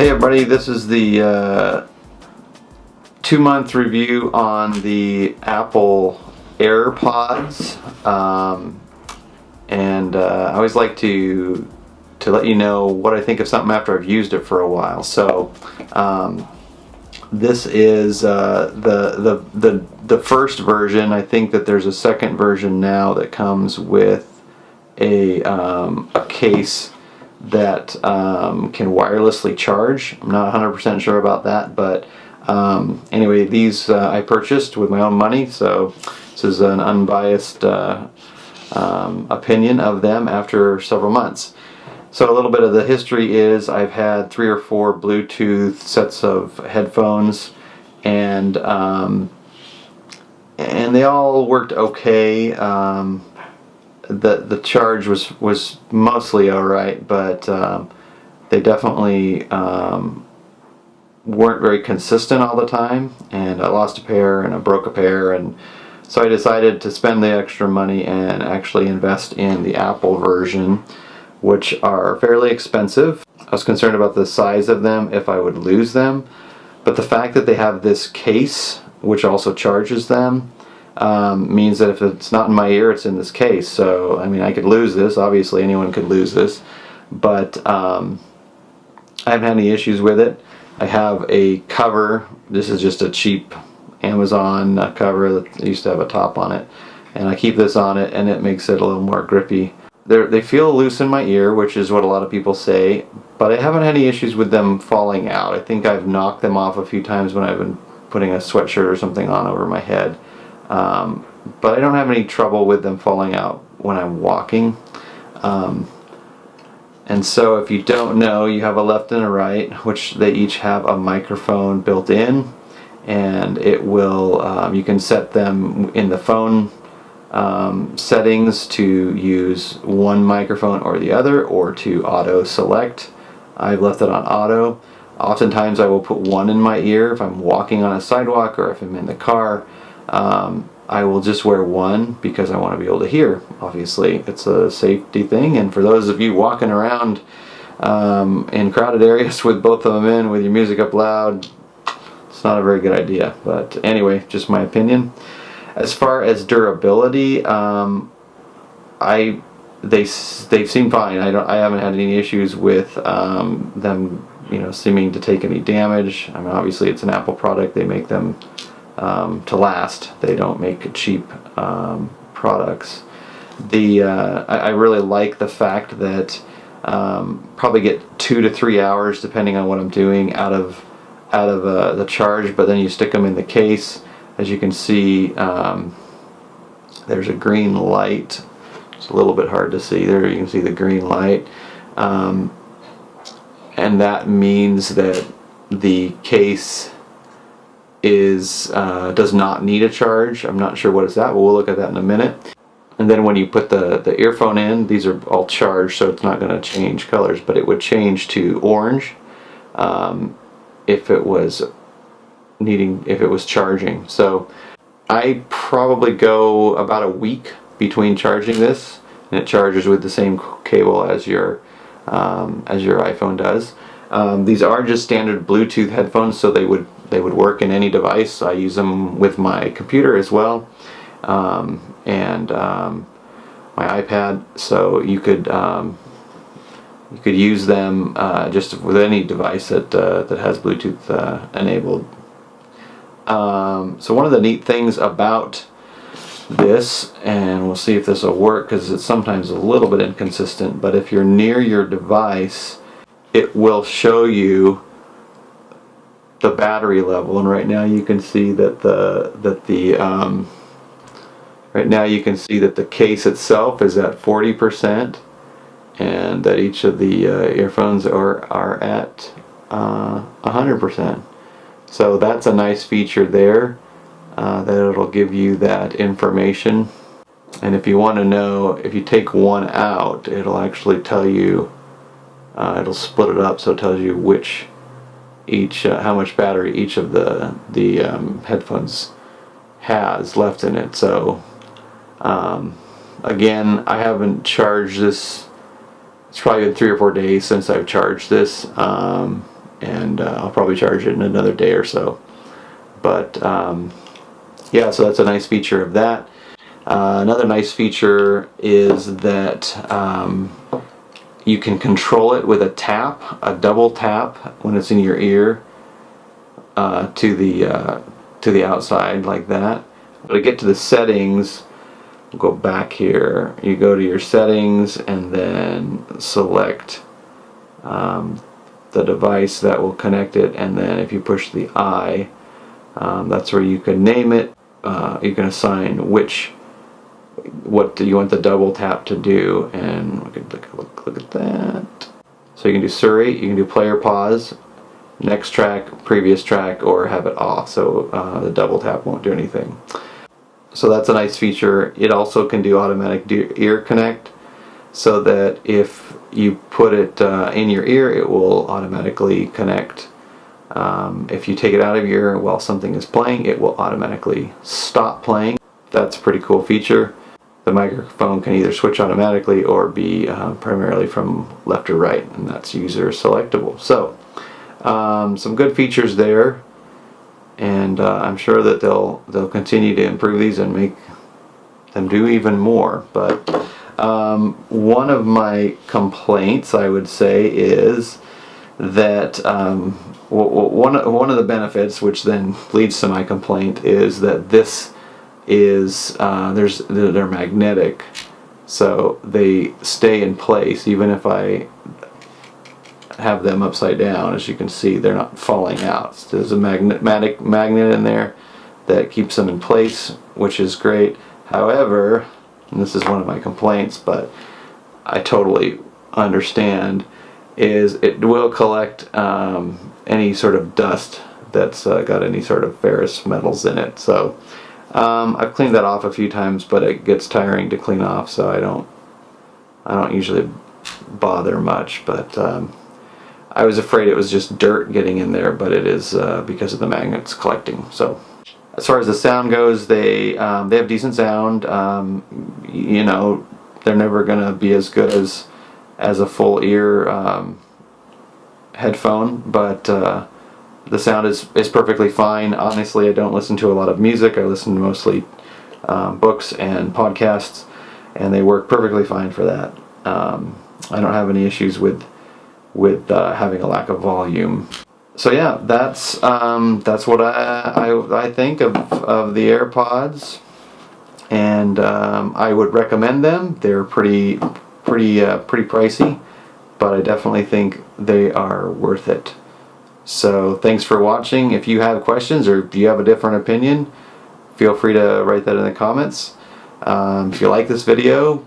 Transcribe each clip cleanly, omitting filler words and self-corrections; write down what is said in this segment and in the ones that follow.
Hey everybody, this is the 2-month review on the Apple AirPods, and I always like to let you know what I think of something after I've used it for a while. So this is the first version. I think that there's a second version now that comes with a case that can wirelessly charge. I'm not 100% sure about that, but anyway, these I purchased with my own money, so this is an unbiased opinion of them after several months. So a little bit of the history is I've had 3 or 4 Bluetooth sets of headphones, and they all worked okay. The charge was mostly alright, but they definitely weren't very consistent all the time, and I lost a pair and I broke a pair, and so I decided to spend the extra money and actually invest in the Apple version, which are fairly expensive. I was concerned about the size of them, if I would lose them, but the fact that they have this case which also charges them means that if it's not in my ear, it's in this case. So I mean, I could lose this. Obviously anyone could lose this, but I haven't had any issues with it. I have a cover. This is just a cheap Amazon cover that used to have a top on it, and I keep this on it and it makes it a little more grippy. They feel loose in my ear, which is what a lot of people say, but I haven't had any issues with them falling out. I think I've knocked them off a few times when I've been putting a sweatshirt or something on over my head. But I don't have any trouble with them falling out when I'm walking. And so if you don't know, you have a left and a right, which they each have a microphone built in, and it will, you can set them in the phone settings to use one microphone or the other, or to auto select. I've left it on auto. Oftentimes I will put one in my ear if I'm walking on a sidewalk or if I'm in the car. I will just wear one because I want to be able to hear. Obviously, it's a safety thing, and for those of you walking around in crowded areas with both of them in, with your music up loud, it's not a very good idea. But anyway, just my opinion. As far as durability, they seem fine. I haven't had any issues with them, seeming to take any damage. I mean, obviously it's an Apple product. They make them to last. They don't make cheap products. I really like the fact that probably get 2 to 3 hours, depending on what I'm doing, out of the charge. But then you stick them in the case. As you can see, there's a green light. It's a little bit hard to see. There you can see the green light, and that means that the case does not need a charge. I'm not sure what it's at, but we'll look at that in a minute. And then when you put the earphone in, these are all charged, so it's not going to change colors, but it would change to orange if it was charging. So I probably go about a week between charging this, and it charges with the same cable as your iPhone does. These are just standard Bluetooth headphones, so they would work in any device. I use them with my computer as well, and my iPad. So you could use them just with any device that has Bluetooth enabled. So one of the neat things about this, and we'll see if this will work because it's sometimes a little bit inconsistent, but if you're near your device, it will show you the battery level, and right now you can see that the case itself is at 40%, and that each of the earphones are at 100%. So that's a nice feature there, that it'll give you that information. And if you want to know, if you take one out, it'll actually tell you, it'll split it up, so it tells you how much battery each of the headphones has left in it. So again, I haven't charged this. It's probably been 3 or 4 days since I've charged this, and I'll probably charge it in another day or so. But yeah, so that's a nice feature of that. Another nice feature is that you can control it with a tap, a double tap when it's in your ear to the outside like that. But to get to the settings, we'll go back here. You go to your settings and then select the device that will connect it, and then if you push the I, that's where you can name it. You can assign what do you want the double tap to do, and we can take a look at that. So you can do Siri, you can do player pause, next track, previous track, or have it off, so the double tap won't do anything. So that's a nice feature. It also can do automatic ear connect, so that if you put it in your ear, it will automatically connect. If you take it out of your ear while something is playing, it will automatically stop playing. That's a pretty cool feature. The microphone can either switch automatically or be primarily from left or right, and that's user selectable. So some good features there, and I'm sure that they'll continue to improve these and make them do even more. But one of my complaints, I would say, is that one of the benefits, which then leads to my complaint, is that this is they're magnetic, so they stay in place even if I have them upside down. As you can see, they're not falling out. So there's a magnet in there that keeps them in place, which is great. However, and this is one of my complaints, but I totally understand, is it will collect any sort of dust that's got any sort of ferrous metals in it. So I've cleaned that off a few times, but it gets tiring to clean off, so I don't usually bother much. But I was afraid it was just dirt getting in there, but it is because of the magnets collecting. So as far as the sound goes, they have decent sound. You know, they're never gonna be as good as a full ear headphone, but the sound is perfectly fine. Honestly, I don't listen to a lot of music. I listen to mostly books and podcasts, and they work perfectly fine for that. I don't have any issues with having a lack of volume. So yeah, that's what I think of the AirPods, and I would recommend them. They're pretty pricey, but I definitely think they are worth it. So thanks for watching. If you have questions or if you have a different opinion, feel free to write that in the comments. If you like this video,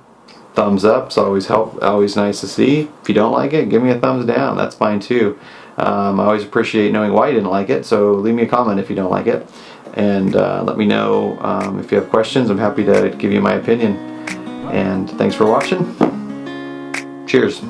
thumbs up. It's always nice to see. If you don't like it, give me a thumbs down. That's fine too. I always appreciate knowing why you didn't like it, so leave me a comment if you don't like it, and let me know if you have questions. I'm happy to give you my opinion. And thanks for watching. Cheers.